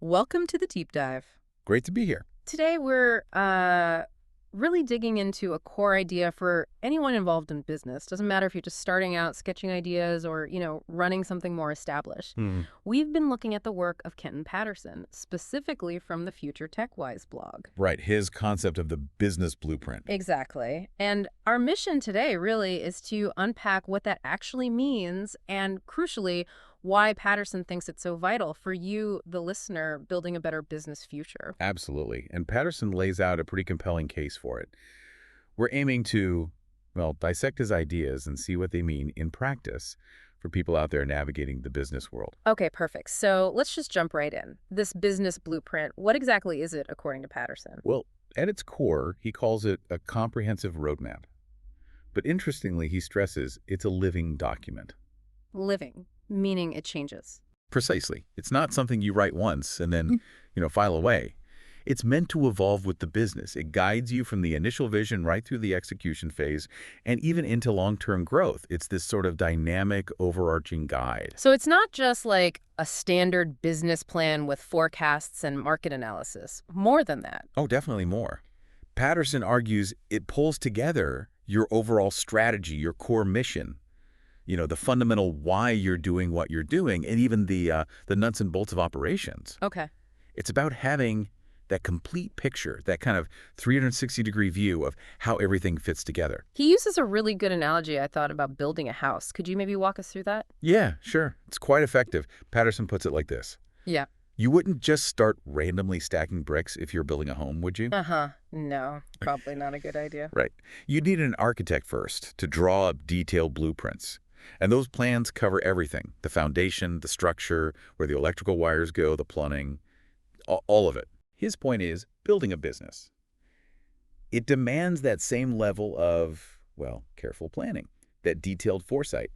Welcome to the deep dive. Great to be here. Today we're really digging into a core idea for anyone involved in business. Doesn't matter if you're just starting out, sketching ideas, or, running something more established. Hmm. We've been looking at the work of Kenton Patterson, specifically from the Future TechWise blog. Right, his concept of the business blueprint. Exactly. And our mission today really is to unpack what that actually means and, crucially, why Patterson thinks it's so vital for you, the listener, building a better business future. Absolutely. And Patterson lays out a pretty compelling case for it. We're aiming to, well, dissect his ideas and see what they mean in practice for people out there navigating the business world. Okay, perfect. So let's just jump right in. This business blueprint, what exactly is it according to Patterson? Well, at its core, he calls it a comprehensive roadmap. But interestingly, he stresses it's a living document. Living, meaning it changes. Precisely. It's not something you write once and then, file away. It's meant to evolve with the business. It guides you from the initial vision right through the execution phase and even into long-term growth. It's this sort of dynamic, overarching guide. So it's not just like a standard business plan with forecasts and market analysis. More than that. Oh, definitely more. Patterson argues it pulls together your overall strategy, your core mission, the fundamental why you're doing what you're doing, and even the nuts and bolts of operations. Okay. It's about having that complete picture, that kind of 360-degree view of how everything fits together. He uses a really good analogy, I thought, about building a house. Could you maybe walk us through that? Yeah, sure. It's quite effective. Patterson puts it like this. Yeah. You wouldn't just start randomly stacking bricks if you're building a home, would you? Uh-huh. No, probably not a good idea. Right. You'd need an architect first to draw up detailed blueprints. And those plans cover everything: the foundation, the structure, where the electrical wires go, the plumbing, all of it. His point is building a business. It demands that same level of, well, careful planning, that detailed foresight.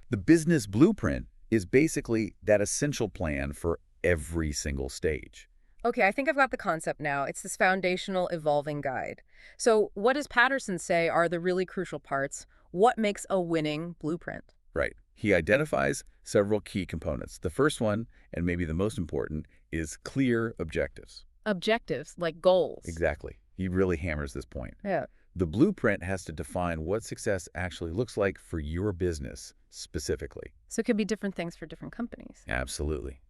The business blueprint is basically that essential plan for every single stage. Okay, I think I've got the concept now. It's this foundational evolving guide. So what does Patterson say are the really crucial parts? What makes a winning blueprint? Right. He identifies several key components. The first one, and maybe the most important, is clear objectives. Objectives, like goals. Exactly. He really hammers this point. Yeah. The blueprint has to define what success actually looks like for your business specifically. So it could be different things for different companies. Absolutely.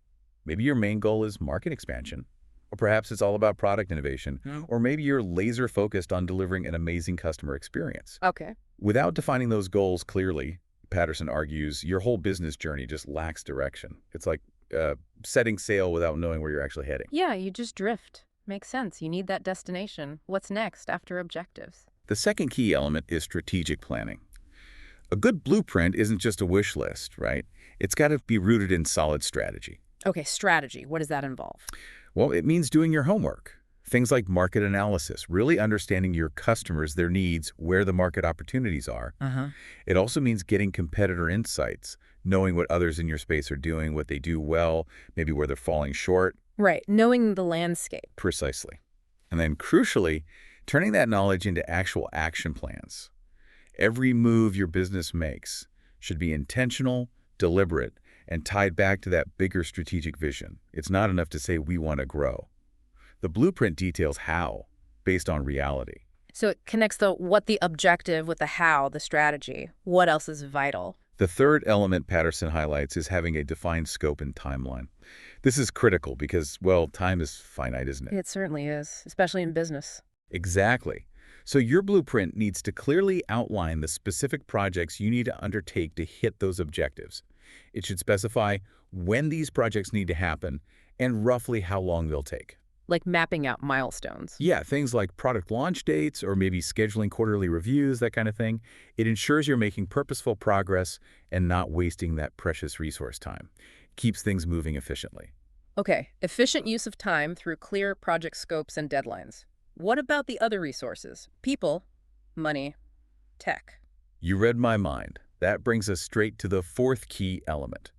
Maybe your main goal is market expansion, or perhaps it's all about product innovation, or maybe you're laser focused on delivering an amazing customer experience. Okay. Without defining those goals clearly, Patterson argues your whole business journey just lacks direction. It's like setting sail without knowing where you're actually heading. Yeah, you just drift. Makes sense. You need that destination. What's next after objectives? The second key element is strategic planning. A good blueprint isn't just a wish list, right? It's got to be rooted in solid strategy. Okay, strategy. What does that involve? Well, it means doing your homework. Things like market analysis, really understanding your customers, their needs, where the market opportunities are. Uh-huh. It also means getting competitor insights, knowing what others in your space are doing, what they do well, maybe where they're falling short. Right, knowing the landscape. Precisely. And then crucially, turning that knowledge into actual action plans. Every move your business makes should be intentional, deliberate, and tied back to that bigger strategic vision. It's not enough to say we want to grow. The blueprint details how, based on reality. So it connects the objective with the how, the strategy. What else is vital? The third element Patterson highlights is having a defined scope and timeline. This is critical because, well, time is finite, isn't it? It certainly is, especially in business. Exactly. So your blueprint needs to clearly outline the specific projects you need to undertake to hit those objectives. It should specify when these projects need to happen and roughly how long they'll take. Like mapping out milestones. Yeah, things like product launch dates or maybe scheduling quarterly reviews, that kind of thing. It ensures you're making purposeful progress and not wasting that precious resource time. Keeps things moving efficiently. Okay, efficient use of time through clear project scopes and deadlines. What about the other resources? People, money, tech. You read my mind. That brings us straight to the fourth key element: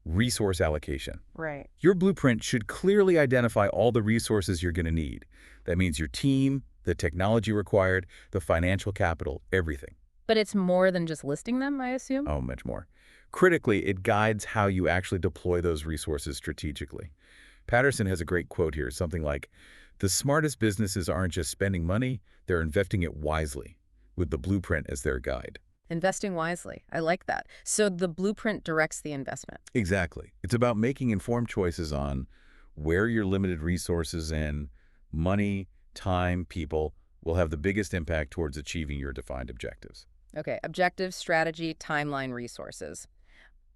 resource allocation. Right. Your blueprint should clearly identify all the resources you're going to need. That means your team, the technology required, the financial capital, everything. But it's more than just listing them, I assume? Oh, much more. Critically, it guides how you actually deploy those resources strategically. Patterson has a great quote here, something like, "The smartest businesses aren't just spending money, they're investing it wisely, with the blueprint as their guide." Investing wisely. I like that. So the blueprint directs the investment. Exactly. It's about making informed choices on where your limited resources and money, time, people will have the biggest impact towards achieving your defined objectives. Okay, objective, strategy, timeline, resources.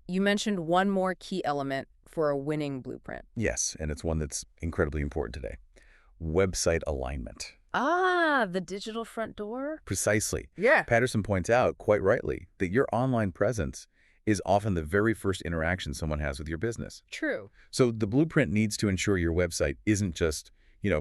You mentioned one more key element for a winning blueprint. Yes, and it's one that's incredibly important today. Website alignment. Ah, the digital front door? Precisely. Yeah. Patterson points out, quite rightly, that your online presence is often the very first interaction someone has with your business. True. So the blueprint needs to ensure your website isn't just,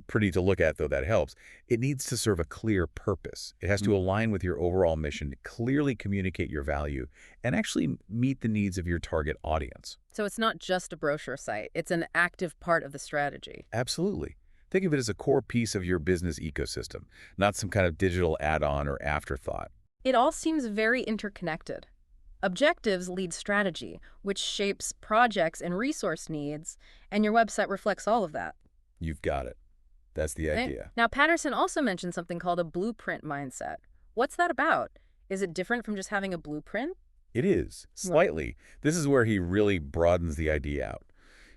pretty to look at, though that helps. It needs to serve a clear purpose. It has to align with your overall mission, clearly communicate your value, and actually meet the needs of your target audience. So it's not just a brochure site. It's an active part of the strategy. Absolutely. Think of it as a core piece of your business ecosystem, not some kind of digital add-on or afterthought. It all seems very interconnected. Objectives lead strategy, which shapes projects and resource needs, and your website reflects all of that. You've got it. That's the Right? idea. Now, Patterson also mentioned something called a blueprint mindset. What's that about? Is it different from just having a blueprint? It is, slightly. This is where he really broadens the idea out.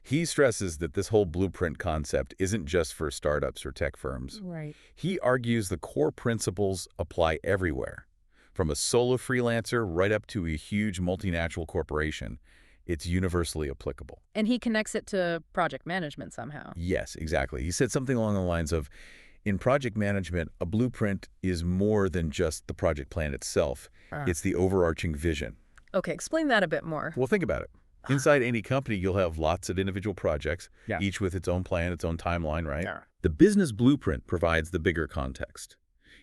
He stresses that this whole blueprint concept isn't just for startups or tech firms. Right. He argues the core principles apply everywhere. From a solo freelancer right up to a huge multinational corporation, it's universally applicable. And he connects it to project management somehow. Yes, exactly. He said something along the lines of, in project management, a blueprint is more than just the project plan itself. It's the overarching vision. Okay, explain that a bit more. Well, think about it. Inside any company, you'll have lots of individual projects, Yeah. each with its own plan, its own timeline, right? Yeah. The business blueprint provides the bigger context.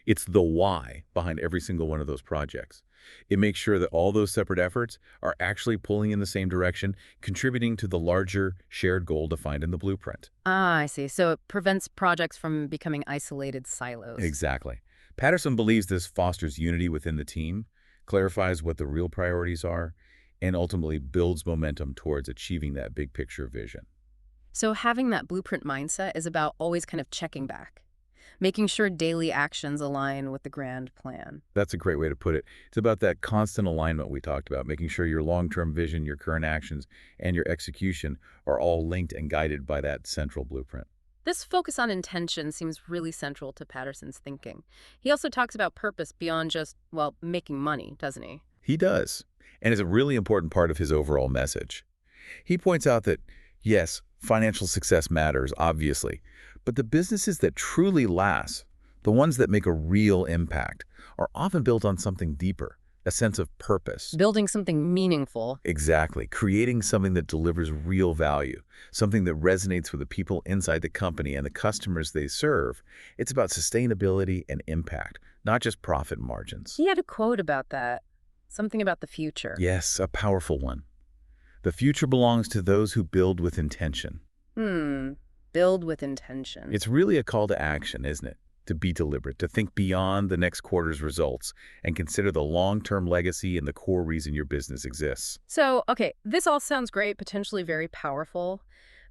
It's the why behind every single one of those projects. It makes sure that all those separate efforts are actually pulling in the same direction, contributing to the larger shared goal defined in the blueprint. Ah, I see. So it prevents projects from becoming isolated silos. Exactly. Patterson believes this fosters unity within the team, clarifies what the real priorities are, and ultimately builds momentum towards achieving that big picture vision. So having that blueprint mindset is about always kind of checking back, making sure daily actions align with the grand plan. That's a great way to put it. It's about that constant alignment we talked about, making sure your long-term vision, your current actions, and your execution are all linked and guided by that central blueprint. This focus on intention seems really central to Patterson's thinking. He also talks about purpose beyond just, well, making money, doesn't he? He does, and is a really important part of his overall message. He points out that, yes, financial success matters, obviously, but the businesses that truly last, the ones that make a real impact, are often built on something deeper, a sense of purpose. Building something meaningful. Exactly. Creating something that delivers real value, something that resonates with the people inside the company and the customers they serve. It's about sustainability and impact, not just profit margins. He had a quote about that, something about the future. Yes, a powerful one. The future belongs to those who build with intention. Build with intention. It's really a call to action, isn't it? To be deliberate, to think beyond the next quarter's results and consider the long-term legacy and the core reason your business exists. So, okay, this all sounds great, potentially very powerful.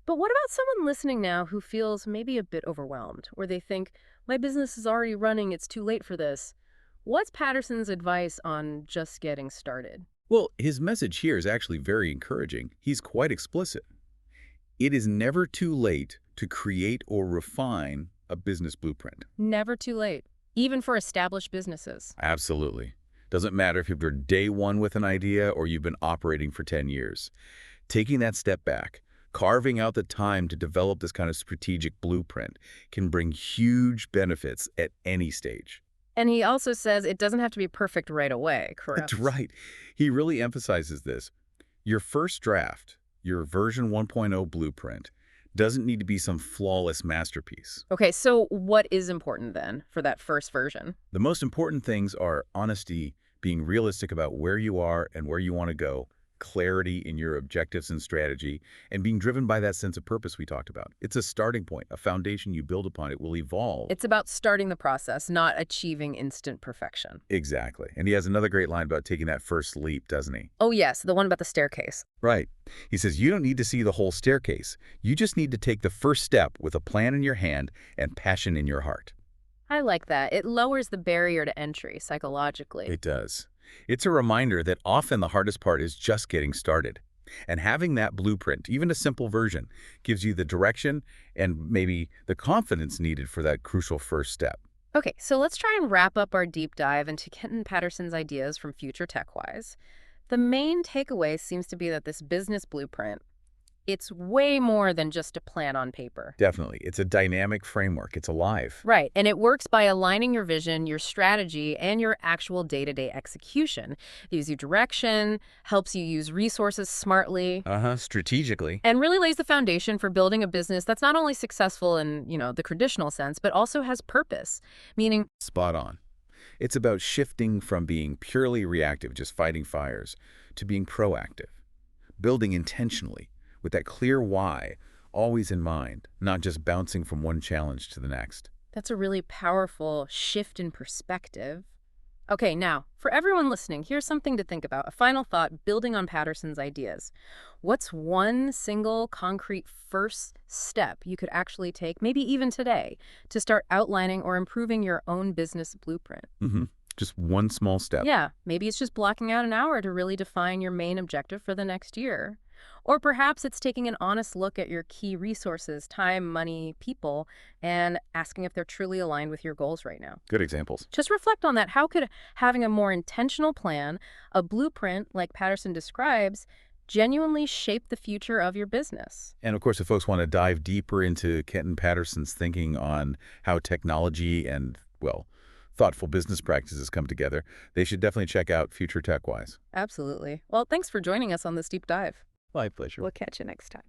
But what about someone listening now who feels maybe a bit overwhelmed, or they think, my business is already running, it's too late for this? What's Patterson's advice on just getting started? Well, his message here is actually very encouraging. He's quite explicit. It is never too late to create or refine a business blueprint. Never too late, even for established businesses. Absolutely. Doesn't matter if you're day one with an idea or you've been operating for 10 years. Taking that step back, carving out the time to develop this kind of strategic blueprint can bring huge benefits at any stage. And he also says it doesn't have to be perfect right away, correct? That's right. He really emphasizes this. Your first draft, your version 1.0 blueprint, doesn't need to be some flawless masterpiece. Okay, so what is important then for that first version? The most important things are honesty, being realistic about where you are and where you want to go, clarity in your objectives and strategy, and being driven by that sense of purpose we talked about. It's a starting point, a foundation you build upon. It will evolve. It's about starting the process, not achieving instant perfection. Exactly. And he has another great line about taking that first leap, doesn't he? Oh, yes, the one about the staircase. Right. He says, you don't need to see the whole staircase. You just need to take the first step with a plan in your hand and passion in your heart. I like that. It lowers the barrier to entry psychologically. It does. It's a reminder that often the hardest part is just getting started. And having that blueprint, even a simple version, gives you the direction and maybe the confidence needed for that crucial first step. Okay, so let's try and wrap up our deep dive into Kenton Patterson's ideas from Future TechWise. The main takeaway seems to be that this business blueprint, it's way more than just a plan on paper. Definitely. It's a dynamic framework. It's alive. Right, and it works by aligning your vision, your strategy, and your actual day-to-day execution. It gives you direction, helps you use resources smartly, Strategically. and really lays the foundation for building a business that's not only successful in, the traditional sense, but also has purpose, meaning Spot on. It's about shifting from being purely reactive, just fighting fires, to being proactive, building intentionally, with that clear why always in mind, not just bouncing from one challenge to the next. that's a really powerful shift in perspective. Okay, now, for everyone listening, here's something to think about. A final thought building on Patterson's ideas. What's one single concrete first step you could actually take, maybe even today, to start outlining or improving your own business blueprint? Just one small step. Yeah, maybe it's just blocking out an hour to really define your main objective for the next year. Or perhaps it's taking an honest look at your key resources, time, money, people, and asking if they're truly aligned with your goals right now. Good examples. Just reflect on that. How could having a more intentional plan, a blueprint like Patterson describes, genuinely shape the future of your business? And of course, if folks want to dive deeper into Kenton Patterson's thinking on how technology and, well, thoughtful business practices come together, they should definitely check out Future TechWise. Absolutely. Well, thanks for joining us on this deep dive. My pleasure. We'll catch you next time.